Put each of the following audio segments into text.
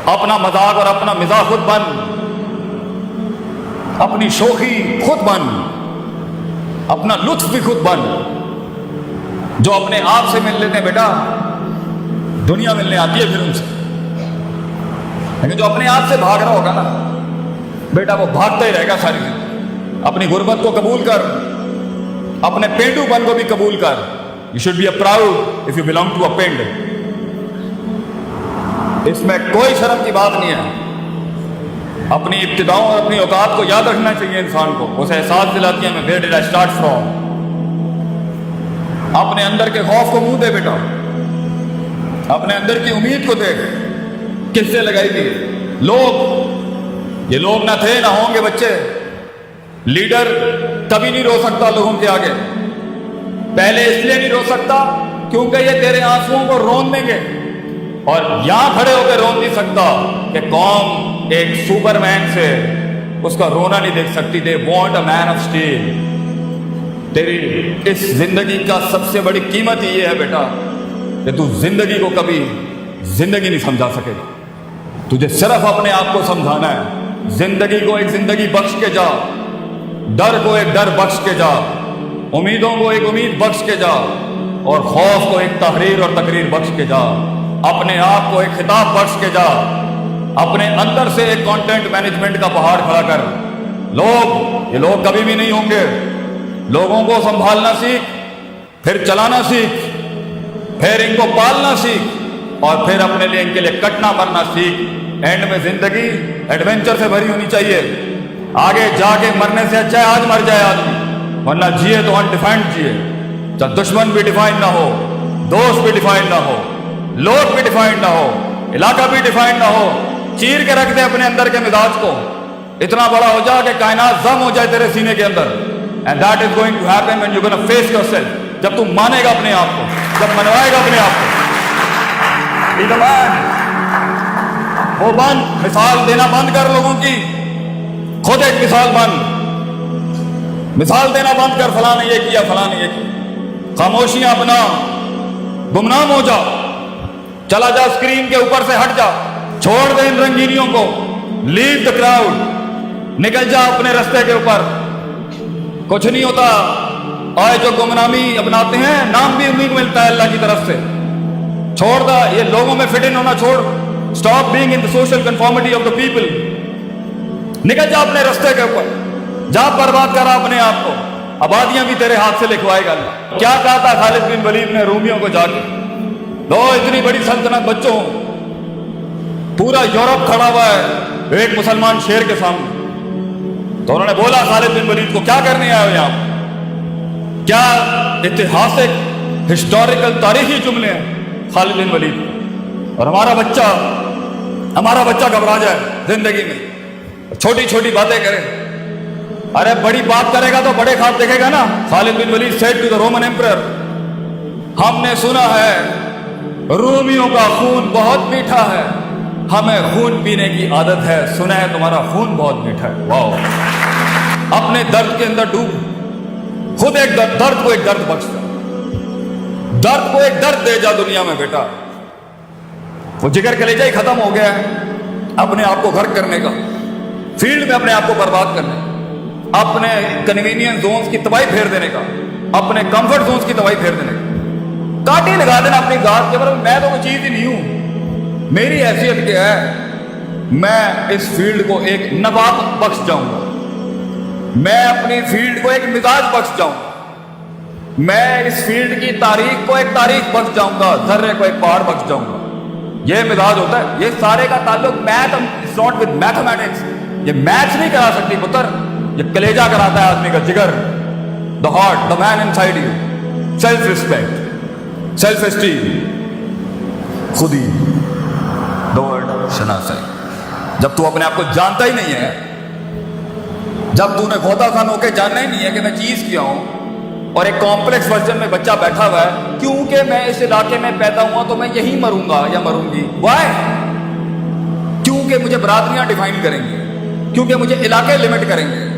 تو اپنا مذاق اور اپنا مزاح خود بن، اپنی شوخی خود بن، اپنا لطف بھی خود بن۔ جو اپنے آپ سے مل لیتے ہیں بیٹا، دنیا ملنے آتی ہے پھر ان سے، لیکن جو اپنے آپ سے بھاگ رہا ہوگا نا بیٹا، وہ بھاگتا ہی رہے گا ساری زندگی۔ اپنی غربت کو قبول کر، اپنے پینڈو پن کو بھی قبول کر۔ You should be a proud of you belong to a pind. اس میں کوئی شرم کی بات نہیں ہے۔ اپنی ابتداؤں اور اپنی اوقات کو یاد رکھنا چاہیے انسان کو، اسے احساس دلاتی ہے میں where dead I start from. اپنے اندر کے خوف کو منہ دے بیٹا، اپنے اندر کی امید کو دیکھ، کس سے لگائی گئی۔ لوگ، یہ لوگ نہ تھے نہ ہوں گے بچے۔ لیڈر کبھی نہیں رو سکتا لوگوں کے آگے، پہلے اس لیے نہیں رو سکتا کیونکہ یہ تیرے آنسوؤں کو رون دیں گے، اور یہاں کھڑے ہو کے رون نہیں سکتا کہ قوم ایک سپر مین سے اس کا رونا نہیں دیکھ سکتی۔ They want a man of steel. تیری اس زندگی کا سب سے بڑی قیمت یہ ہے بیٹا کہ تو زندگی کو کبھی زندگی نہیں سمجھا سکے گا۔ تجھے صرف اپنے آپ کو سمجھانا ہے۔ زندگی کو ایک زندگی بخش کے جا، ڈر کو ایک ڈر بخش کے جا، امیدوں کو ایک امید بخش کے جا، اور خوف کو ایک تحریر اور تقریر بخش کے جا۔ اپنے آپ کو ایک خطاب بخش کے جا، اپنے اندر سے ایک کانٹینٹ مینجمنٹ کا پہاڑ کھڑا کر۔ لوگ، یہ لوگ کبھی بھی نہیں ہوں گے۔ لوگوں کو سنبھالنا سیکھ، پھر چلانا سیکھ، پھر ان کو پالنا سیکھ، اور پھر اپنے لیے ان کے لیے کٹنا مرنا سیکھ۔ اینڈ میں زندگی ایڈونچر سے بھری ہونی چاہیے۔ آگے جا کے مرنے سے اچھا ہے آج مر جائے آدمی، ورنہ جیے تو انڈیفائنڈ جیے۔ جب دشمن بھی ڈیفائن نہ ہو، دوست بھی ڈیفائن نہ ہو، لوگ بھی ڈیفائن نہ ہو، علاقہ بھی ڈیفائن نہ ہو، چیر کے رکھ دے اپنے اندر کے مزاج کو، اتنا بڑا ہو جا کہ کائنات ضم ہو جائے تیرے سینے کے اندر۔ And that is going to happen when you gonna face yourself. جب تم مانے گا اپنے آپ کو، جب منوائے گا اپنے آپ کو۔ Be the man۔ وہ بن، مثال دینا بند کر لوگوں کی، خود ایک مثال بن۔ مثال دینا بند کر، فلاں نے یہ کیا، فلاں نے یہ کیا۔ خاموشیاں اپنا، گمنام ہو جا، چلا جا اسکرین کے اوپر سے ہٹ جا، چھوڑ دے ان رنگینیوں کو۔ لیو دا کراؤڈ، نکل جا اپنے رستے کے اوپر۔ کچھ نہیں ہوتا، آئے جو گمنامی اپناتے ہیں نام بھی انہیں کو ملتا ہے اللہ کی طرف سے۔ چھوڑ دا یہ لوگوں میں فٹ ان ہونا چھوڑ۔ Stop being in the social conformity of the people. نکل جا اپنے رستے کے اوپر، جا برباد کرا اپنے آپ کو۔ آبادیاں بھی تیرے ہاتھ سے لکھوائے گا اللہ۔ کیا کہا تھا خالد بن ولید نے رومیوں کو جا کے؟ دو اتنی بڑی سلطنت بچوں، پورا یورپ کھڑا ہوا ہے ایک مسلمان شیر کے سامنے، تو انہوں نے بولا خالد بن ولید کو کیا کرنے آئے ہو یہاں؟ کیا اتہاسک ہسٹوریکل تاریخی جملے ہیں خالد بن ولید۔ اور ہمارا بچہ گھبرا جائے زندگی میں، چھوٹی چھوٹی باتیں کرے۔ ارے بڑی بات کرے گا تو بڑے خواب دیکھے گا نا۔ خالد بن ولید said to the Roman emperor، ہم نے سنا ہے رومیوں کا خون بہت میٹھا ہے، ہمیں خون پینے کی عادت ہے، سنا ہے تمہارا خون بہت میٹھا ہے۔ واو۔ اپنے درد کے اندر ڈوب، خود ایک درد کو ایک درد بخش دے، درد کو ایک درد دے جا دنیا میں بیٹا۔ وہ جگر کلیجہ ہی ختم ہو گیا ہے اپنے آپ کو غرق کرنے کا، فیلڈ میں اپنے آپ کو برباد کرنے کا، اپنے کنوینئنس زونز کی تباہی پھیر دینے کا، اپنے کمفرٹ زونز کی تباہی پھیر دینے کا، کاٹی لگا دینا اپنی ذات کے اوپر۔ میں تو کوئی چیز ہی نہیں ہوں، میری حیثیت کیا ہے؟ میں اس فیلڈ کو ایک نبات بخش جاؤں گا، میں اپنی فیلڈ کو ایک مزاج بخش جاؤں گا، میں اس فیلڈ کی تاریخ کو ایک تاریخ بخش جاؤں گا، ذرے کو ایک پہاڑ بخش جاؤں گا۔ یہ مزاج ہوتا ہے۔ یہ سارے کا تعلق math is not with mathematics. یہ میتھس نہیں کرا سکتی پتر، یہ کلیجہ کراتا ہے آدمی کا، جگر، the heart, the man inside you. Self respect, self esteem, خودی، دا ورڈ شناسائی۔ جب تو اپنے آپ کو جانتا ہی نہیں ہے، جب تو نے غوطہ خان ہو کے جاننا ہی نہیں ہے کہ میں چیز کیا ہوں، اور ایک کمپلیکس ورژن میں بچہ بیٹھا ہوا ہے کیونکہ میں اس علاقے میں پیدا ہوا تو میں یہی مروں گا یا مروں گی۔ وائی؟ کیونکہ مجھے برادریاں ڈیفائن کریں گی، کیونکہ مجھے علاقے لمٹ کریں گے،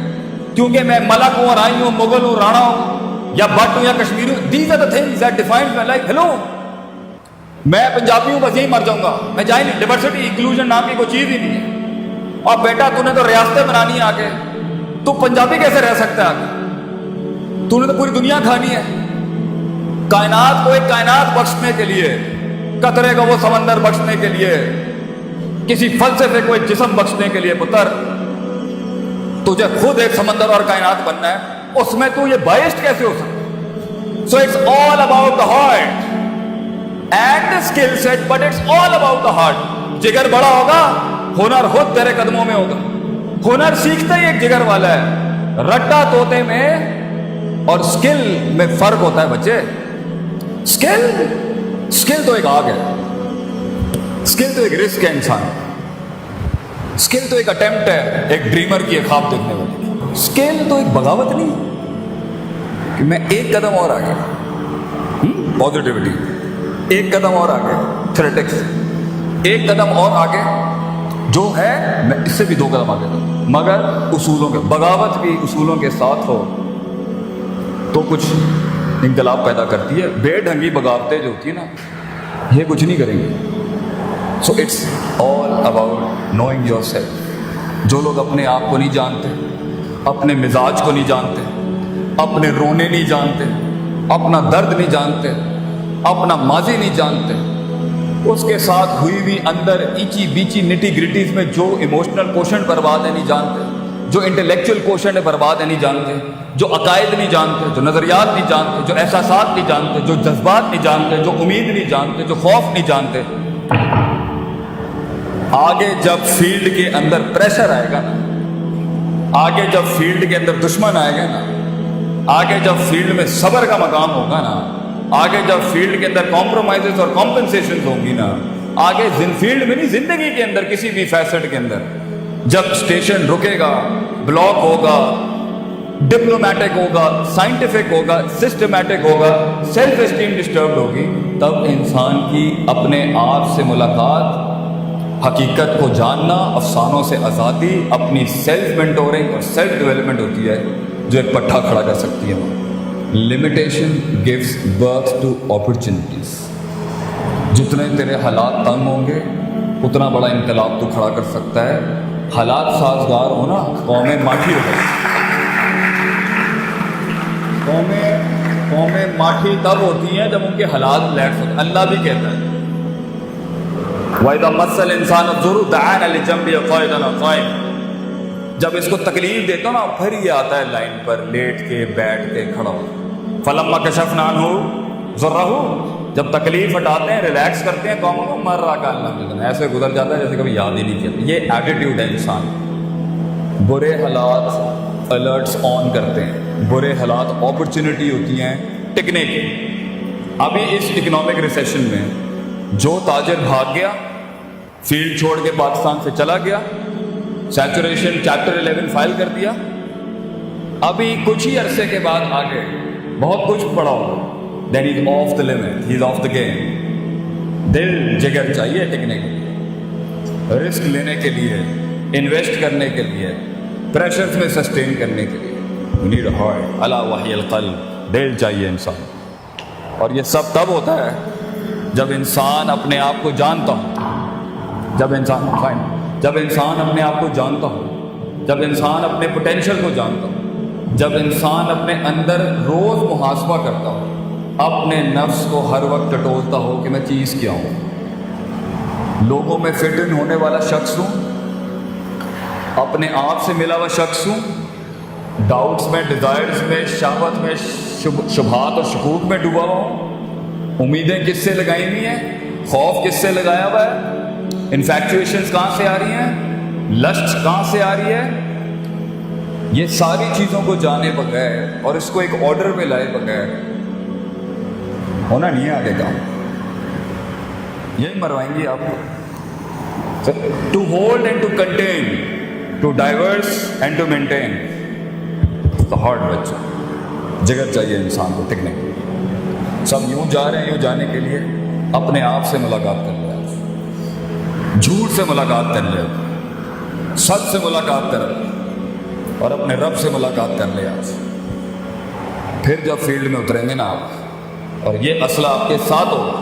کیونکہ میں ملک ہوں، رائی ہوں، مغل ہوں، رانا ہوں، یا بٹ ہوں یا کشمیری ہوں۔ These are the things that defines my life. Hello, میں پنجابی ہوں بس یہی مر جاؤں گا، میں جائیں نہیں، ڈائیورسٹی انکلوژن نام کی کوئی چیز ہی نہیں ہے۔ اور بیٹا تو نے تو ریاستیں بنانی ہے آگے، تو پنجابی کیسے رہ سکتا ہے آگے؟ تو نے تو پوری دنیا کھانی ہے۔ کائنات کو ایک کائنات بخشنے کے لیے، قطرے کا وہ سمندر بخشنے کے لیے، کسی فلسفے کو ایک جسم بخشنے کے لیے پتر تجھے خود ایک سمندر اور کائنات بننا ہے، اس میں تو یہ بائسڈ کیسے ہو سکتا؟ So it's all about the heart and the skill set, but it's all about the heart. جگر بڑا ہوگا، ہنر خود تیرے قدموں میں ہوگا۔ ہنر سیکھتا ہی ایک جگر والا ہے۔ رٹا طوطے میں اور اسکل میں فرق ہوتا ہے بچے۔ اسکل تو ایک آگ ہے، اسکل تو ایک رسک ہے انسان، اسکل تو ایک اٹیمپٹ ہے ایک ڈریمر کی، ایک خواب دیکھنے والی۔ اسکل تو ایک بغاوت نہیں کہ میں ایک قدم اور آگے، پازیٹیوٹی ایک قدم اور آگے، تھریٹکس ایک قدم اور آگے، جو ہے میں اس سے بھی 2 قدم آگے دوں، مگر اصولوں کے، بغاوت بھی اصولوں کے ساتھ ہو تو کچھ انقلاب پیدا کرتی ہے۔ بے ڈھنگی بغاوتیں جو ہوتی ہیں نا، یہ کچھ نہیں کریں گے۔ So it's all about knowing yourself. جو لوگ اپنے آپ کو نہیں جانتے، اپنے مزاج کو نہیں جانتے، اپنے رونے نہیں جانتے، اپنا درد نہیں جانتے، اپنا ماضی نہیں جانتے، اس کے ساتھ ہوئی ہوئی اندر ایچی بیچی نٹی گریٹیز میں جو ایموشنل کوشن برباد ہے نہیں جانتے، جو انٹلیکچوئل کوشن ہے برباد ہے نہیں جانتے، جو عقائد نہیں جانتے، جو نظریات نہیں جانتے، جو احساسات نہیں جانتے، جو جذبات نہیں جانتے، جو امید نہیں جانتے، جو خوف نہیں جانتے، آگے جب فیلڈ کے اندر پریشر آئے گا نا، آگے جب فیلڈ کے اندر دشمن آئے گا نا، آگے جب فیلڈ میں صبر کا مقام ہوگا نا، آگے جب فیلڈ کے اندر کمپرومائزز اور کمپنسیشن ہوں گی نا، آگے فیلڈ میں نہیں، زندگی کے اندر کسی بھی فیسٹ کے اندر جب اسٹیشن رکے گا، بلاک ہوگا، ڈپلومیٹک ہوگا، سائنٹیفک ہوگا، سسٹمیٹک ہوگا، سیلف اسٹیم ڈسٹربڈ ہوگی، تب انسان کی اپنے آپ سے ملاقات، حقیقت کو جاننا، افسانوں سے آزادی، اپنی سیلف مینٹورنگ اور سیلف ڈیولپمنٹ ہوتی ہے جو ایک پٹھا کھڑا کر سکتی ہے۔ Limitation gives birth to opportunities. جتنے تیرے حالات تنگ ہوں گے اتنا بڑا انقلاب تو کھڑا کر سکتا ہے۔ حالات سازگار ہونا، قومیں ماٹھی ہو جائیں۔ قومیں ماٹھی تب ہوتی ہیں جب ان کے حالات لیٹس ہوتے ہیں۔ اللہ بھی کہتا ہے وَإِذَا مَسَّ الْإِنسَانَ الضُّرُّ دَعَانَا لِجَنبِهِ قَاعِدًا أَوْ قَائِمًا۔ جب اس کو تکلیف دیتا ہوں نا، پھر یہ آتا ہے لائن پر، لیٹ کے، بیٹھ کے، کھڑا ہو۔ فَلَمَّا كَشَفْنَا عَنْهُ ضُرَّهُ، جب تکلیف ہٹاتے ہیں، ریلیکس کرتے ہیں قوموں کو، مر رہا کال نہ، ایسے گزر جاتا ہے جیسے کبھی یاد ہی نہیں کیا۔ یہ ایٹیٹیوڈ ہے انسان۔ برے حالات الرٹس آن کرتے ہیں، برے حالات اپرچونٹی ہوتی ہیں ٹکنے کی۔ ابھی اس اکنامک ریسیشن میں جو تاجر بھاگ گیا، فیلڈ چھوڑ کے پاکستان سے چلا گیا، سیچوریشن چیپٹر 11 فائل کر دیا، ابھی کچھ ہی عرصے کے بعد آگے بہت کچھ پڑا ہوگا، then is off the limit, he is off the game. دل جگر چاہیے ٹکنے کے لیے، رسک لینے کے لیے، انویسٹ کرنے کے لیے، پریشرز میں سسٹین کرنے کے لیے۔ یو نیڈ اے ہارٹ، الا وہی القلب، دل چاہیے انسان۔ اور یہ سب تب ہوتا ہے جب انسان اپنے آپ کو جانتا ہو، جب انسان اپنے آپ کو جانتا ہو، جب انسان اپنے پوٹینشل کو جانتا ہو، جب انسان اپنے اندر روز محاسبہ کرتا ہو، اپنے نفس کو ہر وقت ٹٹولتا ہو کہ میں چیز کیا ہوں، لوگوں میں فٹ ان ہونے والا شخص ہوں، اپنے آپ سے ملا ہوا شخص ہوں، ڈاؤٹس میں، ڈیزائرز میں، شہوت میں، شبہات اور شکوک میں ڈوبا ہوں، امیدیں کس سے لگائی ہوئی ہیں، خوف کس سے لگایا ہوا ہے، انفیکچویشنز کہاں سے آ رہی ہیں، لسٹ کہاں سے آ رہی ہے۔ یہ ساری چیزوں کو جانے بغیر اور اس کو ایک آرڈر میں لائے بغیر ہونا نہیں ہے آگے کام۔ یہی مروائیں گی آپ کو۔ To hold and to contain, to diverse and to maintain the heart. بچہ جگر چاہیے انسان کو ٹکنے کے لیے۔ سب یوں جا رہے ہیں، یوں جانے کے لیے اپنے آپ سے ملاقات کر لیں، جھوٹ سے ملاقات کر لے، سچ سے ملاقات کر لے، اور اپنے رب سے ملاقات کر لے آج۔ پھر جب فیلڈ میں اتریں گے نا آپ، اور یہ اسلحہ آپ کے ساتھ ہوگا،